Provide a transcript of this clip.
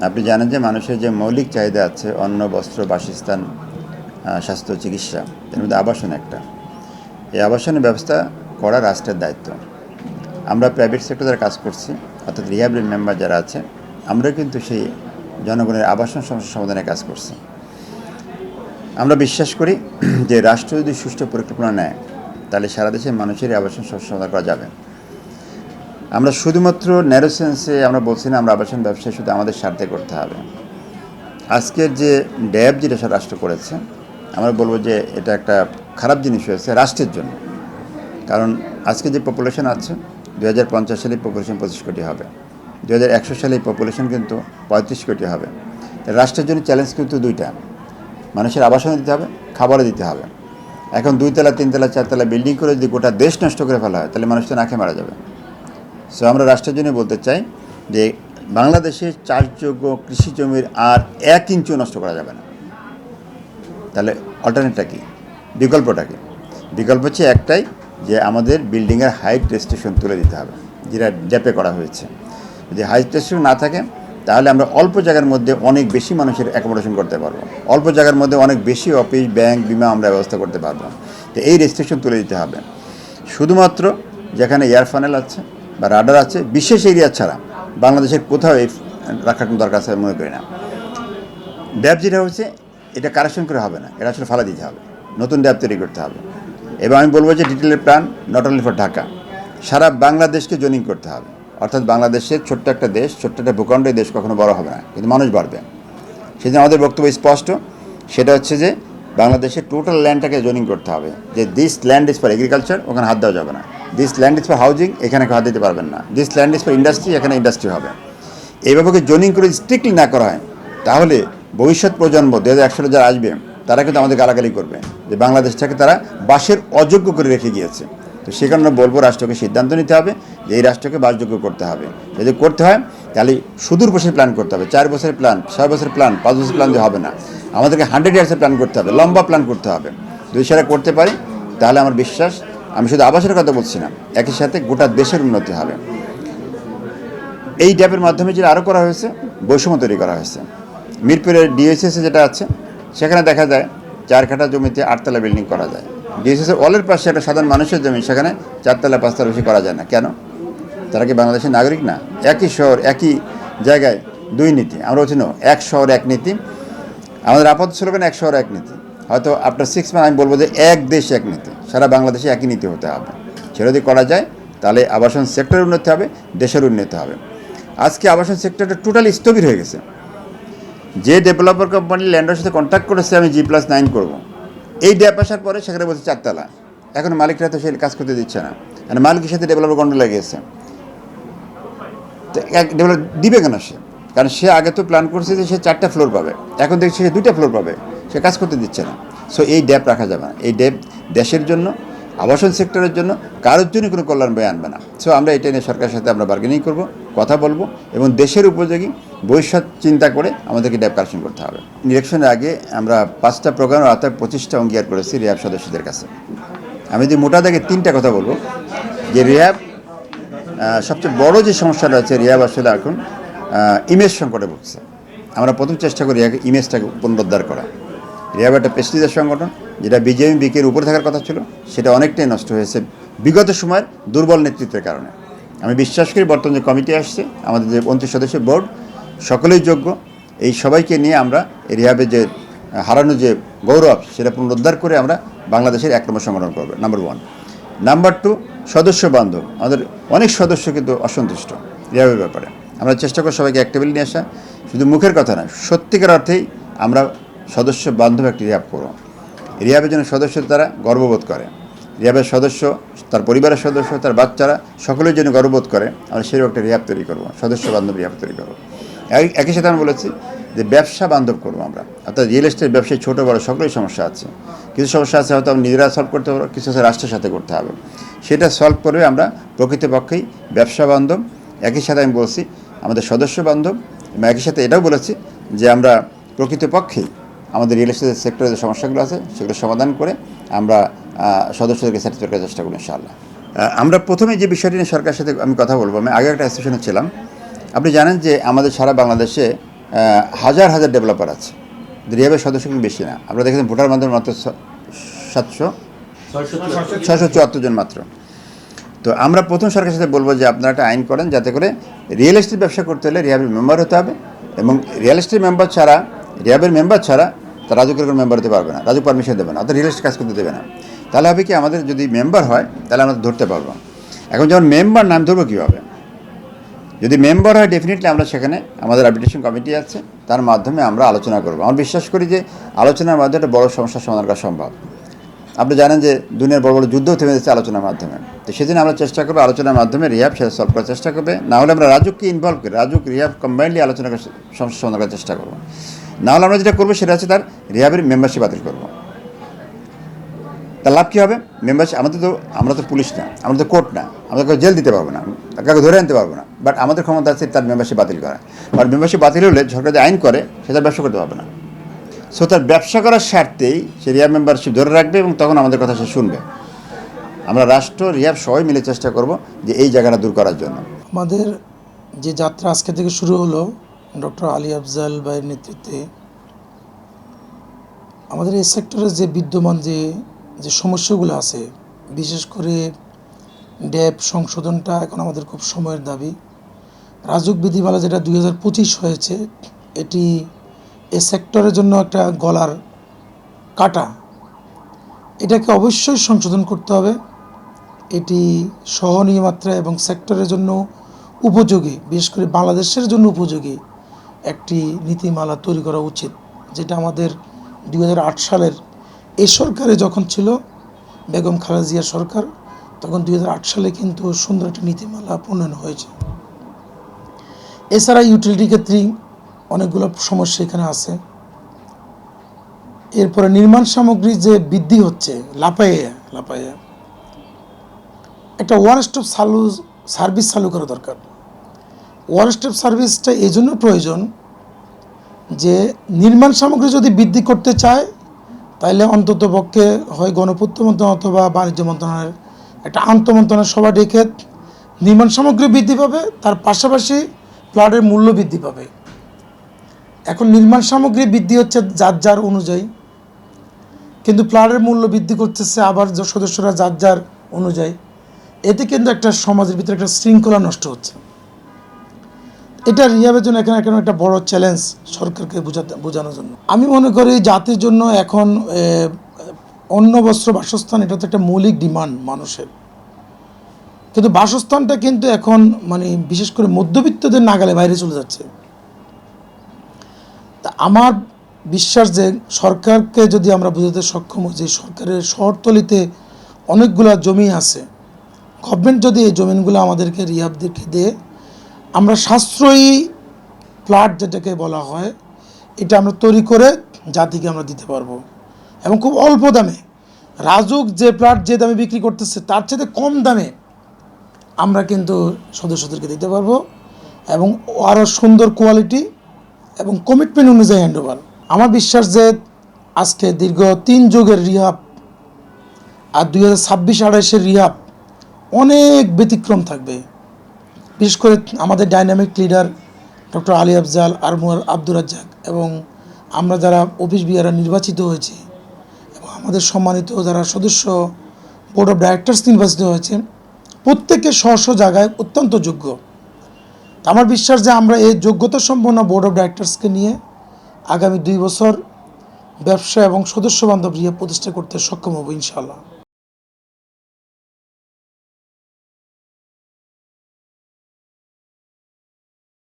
আপনি জানেন যে মানুষের যে মৌলিক চাহিদা আছে অন্ন, বস্ত্র, বাসস্থান, স্বাস্থ্য, চিকিৎসা, এর মধ্যে আবাসন একটা। এই আবাসনের ব্যবস্থা করা রাষ্ট্রের দায়িত্ব। আমরা প্রাইভেট সেক্টরে কাজ করছি, অর্থাৎ রিহ্যাবের মেম্বার যারা আছে, আমরা কিন্তু সেই জনগণের আবাসন সমস্যা সমাধানে কাজ করছি। আমরা বিশ্বাস করি যে রাষ্ট্র যদি সুষ্ঠু পরিকল্পনা নেয় তাহলে সারা দেশের মানুষের আবাসন সমস্যা সমাধান করা যাবে। আমরা শুধুমাত্র ন্যারো সেন্সে আমরা বলছি না আমরা আবাসন ব্যবসায় শুধু আমাদের স্বার্থে করতে হবে। আজকের যে ড্যাব যেটা রাষ্ট্র করেছে, আমরা বলবো যে এটা একটা খারাপ জিনিস হয়েছে রাষ্ট্রের জন্য। কারণ আজকে যে পপুলেশন আছে 2050 সালে পপুলেশন 25 কোটি হবে, 2100 সালে পপুলেশন কিন্তু 35 কোটি হবে। রাষ্ট্রের জন্য চ্যালেঞ্জ কিন্তু দুইটা, মানুষের আবাসন দিতে হবে, খাবারও দিতে হবে। এখন 2 তলা 3 তলা 4 তলা বিল্ডিং করে যদি গোটা দেশ নষ্ট করে ফেলা হয় তাহলে মানুষ তো না খেয়ে মারা যাবে। সো আমরা রাষ্ট্রের জন্য বলতে চাই যে বাংলাদেশের চাষযোগ্য কৃষি জমির আর 1 ইঞ্চিও নষ্ট করা যাবে না। তাহলে অল্টারনেটটা কী, বিকল্পটা কী? বিকল্প হচ্ছে একটাই, যে আমাদের বিল্ডিংয়ের হাইট রেস্ট্রিকশন তুলে দিতে হবে, যেটা ড্যাপে করা হয়েছে। যদি হাইট রেস্ট্রিকশন না থাকে তাহলে আমরা অল্প জায়গার মধ্যে অনেক বেশি মানুষের অ্যাকোমোডেশন করতে পারবো, অল্প জায়গার মধ্যে অনেক বেশি অফিস, ব্যাংক, বিমা আমরা ব্যবস্থা করতে পারবো। তো এই রেস্ট্রিকশন তুলে দিতে হবে। শুধুমাত্র যেখানে এয়ার ফানেল আছে বা রাডার আছে, বিশেষ এরিয়া ছাড়া বাংলাদেশের কোথাও এই রাখার কোনো দরকার আছে মনে করি না। ড্যাব যেটা হচ্ছে এটা কারেকশন করে হবে না, এটা আসলে ফালা দিতে হবে, নতুন ড্যাব তৈরি করতে হবে। এবং আমি বলবো যে ডিটেলের plan not only for Dhaka, সারা বাংলাদেশকে জোনিং করতে হবে। অর্থাৎ বাংলাদেশের ছোট্ট একটা দেশ, ছোট্ট একটা ভূখণ্ড, এই দেশ কখনো বড় হবে না, কিন্তু মানুষ বাড়বে। সেই জন্য আমাদের বক্তব্য স্পষ্ট, সেটা হচ্ছে যে বাংলাদেশের টোটাল ল্যান্ডটাকে জোনিং করতে হবে, যে this land is for agriculture, ওখানে হাত দেওয়া যাবে না। This land is for housing, এখানে হাত দিতে পারবেন না। This land is for industry, এখানে ইন্ডাস্ট্রি হবে। এইভাবে জোনিং করে স্ট্রিক্টলি না করা হয় তাহলে ভবিষ্যৎ প্রজন্ম 2001 সালে যারা আসবে তারা কিন্তু আমাদের গালাগালি করবে যে বাংলাদেশটাকে তারা বাসের অযোগ্য করে রেখে গিয়েছে। তো সে কারণে বলবো রাষ্ট্রকে সিদ্ধান্ত নিতে হবে যে এই রাষ্ট্রকে বাসযোগ্য করতে হবে। যদি করতে হয় তাহলে সুদূর বসে প্ল্যান করতে হবে, 4 বছরের প্ল্যান, 6 বছরের প্ল্যান, 5 বছরের প্ল্যান দিয়ে হবে না। আমাদেরকে 100 ইয়ার্সের প্ল্যান করতে হবে, লম্বা প্ল্যান করতে হবে। যদি সেটা করতে পারি তাহলে আমার বিশ্বাস, আমি শুধু আবাসের কথা বলছি না, একই সাথে গোটা দেশের উন্নতি হবে। এই ড্যাবের মাধ্যমে যেটা আরও করা হয়েছে, বৈষম্য তৈরি করা হয়েছে। মিরপুরের ডিএসএসে যেটা আছে সেখানে দেখা যায় 4 কাঠা জমিতে 8 তলা বিল্ডিং করা যায়। ডিএসএসের ওয়ালের পাশে একটা সাধারণ মানুষের জমি, সেখানে 4 তলা 5 তলা বেশি করা যায় না। কেন? তারা কি বাংলাদেশের নাগরিক না? একই শহর, একই জায়গায় 2 নীতি। আমরা বলছি না, 1 শহর 1 নীতি। আমাদের আপাতত স্লোগান 1 শহর 1 নীতি। হয়তো আফটার 6 মান্থ আমি বলবো যে 1 দেশ 1 নীতি, সারা বাংলাদেশে একই নীতি হতে হবে। সেটা যদি করা যায় তাহলে আবাসন সেক্টরের উন্নতি হবে, দেশের উন্নতি হবে। আজকে আবাসন সেক্টরটা টোটালি স্থবির হয়ে গেছে। যে ডেভেলপার কোম্পানি ল্যান্ডের সাথে কন্ট্যাক্ট করেছে আমি G+9 করবো, এই ড্যাপ আসার পরে সেখানে বলছে 4 তলা। এখন মালিকরা তো সে কাজ করতে দিচ্ছে না, মানে মালিকের সাথে ডেভেলপার গন্ডগোল লেগেছে। তো এক ডেভেলপার দিবে কেন সে? কারণ সে আগে তো প্ল্যান করছে যে সে 4টা ফ্লোর পাবে, এখন দেখছি সে 2টা ফ্লোর পাবে, সে কাজ করতে দিচ্ছে না। সো এই ড্যাপ রাখা যাবে না। এই ড্যাপ দেশের জন্য, আবাসন সেক্টরের জন্য, কারোর জন্য কোনো কল্যাণ বয়ে আনবে না। সো আমরা এটা নিয়ে সরকারের সাথে আমরা বার্গেনিং করব, কথা বলবো, এবং দেশের উপযোগী ভবিষ্যৎ চিন্তা করে আমাদেরকে ড্যাব কারেকশন করতে হবে। ইলেকশনের আগে আমরা 5টা প্রোগ্রাম অর্থাৎ 25টা অঙ্গীকার করেছি রিহ্যাব সদস্যদের কাছে। আমি যদি মোটা দাগে 3টা কথা বলবো, যে রিহ্যাব সবচেয়ে বড় যে সমস্যাটা আছে, রিহ্যাব আসলে এখন ইমেজ সংকটে ভুগছে। আমরা প্রথম চেষ্টা করি ইমেজটাকে পুনরুদ্ধার করা। রিহ্যাব একটা প্রেস্টিজের সংগঠন, যেটা বিজেপির উপরে থাকার কথা ছিল, সেটা অনেকটাই নষ্ট হয়েছে বিগত সময়ের দুর্বল নেতৃত্বের কারণে। আমি বিশ্বাস করি বর্তমান যে কমিটি আসছে, আমাদের যে 29 সদস্যের বোর্ড, সকলেই যোগ্য। এই সবাইকে নিয়ে আমরা রিহ্যাবের যে হারানো যে গৌরব, সেটা পুনরুদ্ধার করে আমরা বাংলাদেশের 1 নম্বর সংগঠন করবো, নাম্বার 1। নাম্বার 2, সদস্য বান্ধব। আমাদের অনেক সদস্য কিন্তু অসন্তুষ্ট রিহ্যাবের ব্যাপারে। আমরা চেষ্টা করি সবাইকে এক টেবিল নিয়ে আসা, শুধু মুখের কথা না, সত্যিকার অর্থেই আমরা সদস্য বান্ধব একটি রিহ্যাব করব। রিহ্যাবের জন্য সদস্য তারা গর্ববোধ করে, রিহ্যাবের সদস্য, তার পরিবারের সদস্য, তার বাচ্চারা সকলের জন্য গর্ববোধ করে। আমরা সেরকম একটা রিহ্যাব তৈরি করবো, সদস্য বান্ধব রিহ্যাব তৈরি করবো। একই সাথে আমরা বলেছি যে ব্যবসা বান্ধব করবো আমরা, অর্থাৎ রিয়েল এস্টেট ব্যবসায় ছোটো বড়ো সকলেই সমস্যা আছে। কিছু সমস্যা আছে হয়তো আমরা নিজেরা সলভ করতে পারবো, কিছু আছে রাষ্ট্রের সাথে করতে হবে। সেটা সলভ করে আমরা প্রকৃতপক্ষেই ব্যবসা বান্ধব, একই সাথে আমি বলছি আমাদের সদস্য বান্ধব, এবং একই সাথে এটাও বলেছি যে আমরা প্রকৃতপক্ষেই আমাদের রিয়েল এস্টেট সেক্টরের যে সমস্যাগুলো আছে সেগুলো সমাধান করে আমরা সদস্যদেরকে স্যাটিসফাই করার চেষ্টা করি ইনশাআল্লাহ। আমরা প্রথমে যে বিষয়টি নিয়ে সরকারের সাথে আমি কথা বলবো, আমি আগে একটা অ্যাসোসিয়েশনে ছিলাম। আপনি জানেন যে আমাদের সারা বাংলাদেশে হাজার হাজার ডেভেলপার আছে, রিহাবের সদস্য কিন্তু বেশি না। আমরা দেখেছেন ভোটার মাধ্যমে মাত্র 674 জন মাত্র। তো আমরা প্রথম সরকারের সাথে বলবো যে আপনারা একটা আইন করেন যাতে করে রিয়েল এস্টেট ব্যবসা করতে হলে রিহাবের মেম্বার হতে হবে, এবং রিয়েল এস্টেট মেম্বার ছাড়া, রিহাবের মেম্বার ছাড়া তা রাজুকের কোনো মেম্বার হতে পারবে না, রাজুক পারমিশন দেবে না, অর্থাৎ রিয়েল এস্টেট কাজ করতে দেবে না। তাহলে হবে কি, আমাদের যদি মেম্বার হয় তাহলে আমরা ধরতে পারবো। এখন যখন মেম্বার নাম ধরবো কীভাবে? যদি মেম্বার হয় ডেফিনেটলি আমরা সেখানে আমাদের আরবিট্রেশন কমিটি আছে, তার মাধ্যমে আমরা আলোচনা করবো। আমরা বিশ্বাস করি যে আলোচনার মাধ্যমে একটা বড় সমস্যার সমাধান করা সম্ভব। আপনি জানেন যে দুনিয়ার বড় বড় যুদ্ধ থেমে যাচ্ছে আলোচনার মাধ্যমে। তো সেদিন আমরা চেষ্টা করবো আলোচনার মাধ্যমে রিহাব সেটা সলভ করার চেষ্টা করবে। না হলে আমরা রাজুককে ইনভলভ করি, রাজুক রিহাব কম্বাইন্ডলি আলোচনা করে সমস্যা সমাধান করার চেষ্টা করবো। না হলে আমরা যেটা করবো সেটা হচ্ছে তার রিহাবের মেম্বারশিপ বাতিল করবো। তার লাভ কী হবে? মেম্বারশিপ, আমরা তো পুলিশ না, আমরা তো কোর্ট না, আমরা কাউকে জেল দিতে পারবো না, কাউকে ধরে আনতে পারবো না, বাট আমাদের ক্ষমতা আছে তার মেম্বারশিপ বাতিল করা। আর মেম্বারশিপ বাতিল হলে সরকার যে আইন করে সেটা ব্যবসা করতে পারবে না। সো তার ব্যবসা করার স্বার্থেই সে রিহাব মেম্বারশিপ ধরে রাখবে এবং তখন আমাদের কথা সে শুনবে। আমরা রাষ্ট্র, রিহাব সবাই মিলে চেষ্টা করব যে এই জায়গাটা দূর করার জন্য। আমাদের যে যাত্রা আজকে থেকে শুরু হলো ডক্টর আলী আফজাল ভাইয়ের নেতৃত্বে, আমাদের এই সেক্টরে যে বিদ্যমান যে সমস্যাগুলো আছে, বিশেষ করে ড্যাব সংশোধনটা এখন আমাদের খুব সময়ের দাবি। রাজুক বিধিমালা যেটা 2025 হয়েছে, এটি এই সেক্টরের জন্য একটা গলার কাটা। এটাকে অবশ্যই সংশোধন করতে হবে। এটি সহনীয় মাত্রা এবং সেক্টরের জন্য উপযোগী, বিশেষ করে বাংলাদেশের জন্য উপযোগী একটি নীতিমালা তৈরি করা উচিত, যেটা আমাদের 2008 সালের এই সরকারে যখন ছিল বেগম খালেদা জিয়ার সরকার, তখন 2008 সালে কিন্তু সুন্দর একটি নীতিমালা প্রণয়ন হয়েছে। এছাড়া ইউটিলিটি ক্ষেত্রে অনেকগুলো সমস্যা এখানে আছে। এরপরে নির্মাণ সামগ্রী যে বৃদ্ধি হচ্ছে লাপাইয়া একটা ওয়ান স্টপ সার্ভিস চালু করা দরকার। ওয়ান স্টপ সার্ভিসটা এই জন্য প্রয়োজন যে নির্মাণ সামগ্রী যদি বৃদ্ধি করতে চায় তাহলে অন্তত পক্ষে হয় গণপূর্ত মন্ত্রণালয় অথবা বাণিজ্য মন্ত্রণালয়ের একটা আন্তঃমন্ত্রণালয় সভা ডেকে নির্মাণ সামগ্রী বৃদ্ধি পাবে, তার পাশাপাশি প্লটের মূল্য বৃদ্ধি পাবে। এখন নির্মাণ সামগ্রী বৃদ্ধি হচ্ছে যার অনুযায়ী, কিন্তু প্লটের মূল্য বৃদ্ধি করতেছে আবার সদস্যরা যার অনুযায়ী। এতে কিন্তু একটা সমাজের ভিতরে একটা শৃঙ্খলা নষ্ট হচ্ছে। এটা রিহাবের জন্য এখানে একটা বড় চ্যালেঞ্জ সরকারকে বোঝানোর জন্য। আমি মনে করি জাতির জন্য এখন অন্ন, বস্ত্র, বাসস্থান এটা তো একটা মৌলিক ডিমান্ড মানুষের, কিন্তু বাসস্থানটা কিন্তু এখন বিশেষ করে মধ্যবিত্তদের নাগালে বাইরে চলে যাচ্ছে। তা আমার বিশ্বাস যে সরকারকে যদি আমরা বোঝাতে সক্ষম হই যে সরকারের শহরতলিতে অনেকগুলো জমি আছে, গভর্নমেন্ট যদি এই জমিনগুলো আমাদেরকে রিহাবদেরকে দিয়ে আমরা সাশ্রয়ী প্লট যেটাকে বলা হয় এটা আমরা তৈরি করে জাতিকে আমরা দিতে পারবো, এবং খুব অল্প দামে। রাজুক যে প্লট যে দামে বিক্রি করতেছে তার চেয়ে কম দামে আমরা কিন্তু সদস্যদেরকে দিতে পারবো, এবং আরও সুন্দর কোয়ালিটি এবং কমিটমেন্ট অনুযায়ী হ্যান্ডওভার। আমার বিশ্বাস যে আজকে দীর্ঘ 3 যুগের রিহাব আর 2026-28-এর রিহাব অনেক ব্যতিক্রম থাকবে। বিশেষ করে আমাদের dynamic leader doctor Ali Afzal আর আব্দুর রাজ্জাক এবং আমরা যারা অফিস বিআররা নির্বাচিত হয়েছি এবং আমাদের সম্মানিত যারা সদস্য বোর্ড অফ ডাইরেক্টরস নির্বাচিত হয়েছে, প্রত্যেকে স্ব জায়গায় অত্যন্ত যোগ্য। আমার বিশ্বাস যে আমরা এই যোগ্যতা সম্পন্ন বোর্ড অফ ডাইরেক্টরসকে নিয়ে আগামী 2 বছর ব্যবসা এবং সদস্য বান্ধব রিহাব প্রতিষ্ঠা করতে সক্ষম হব ইনশাআল্লাহ।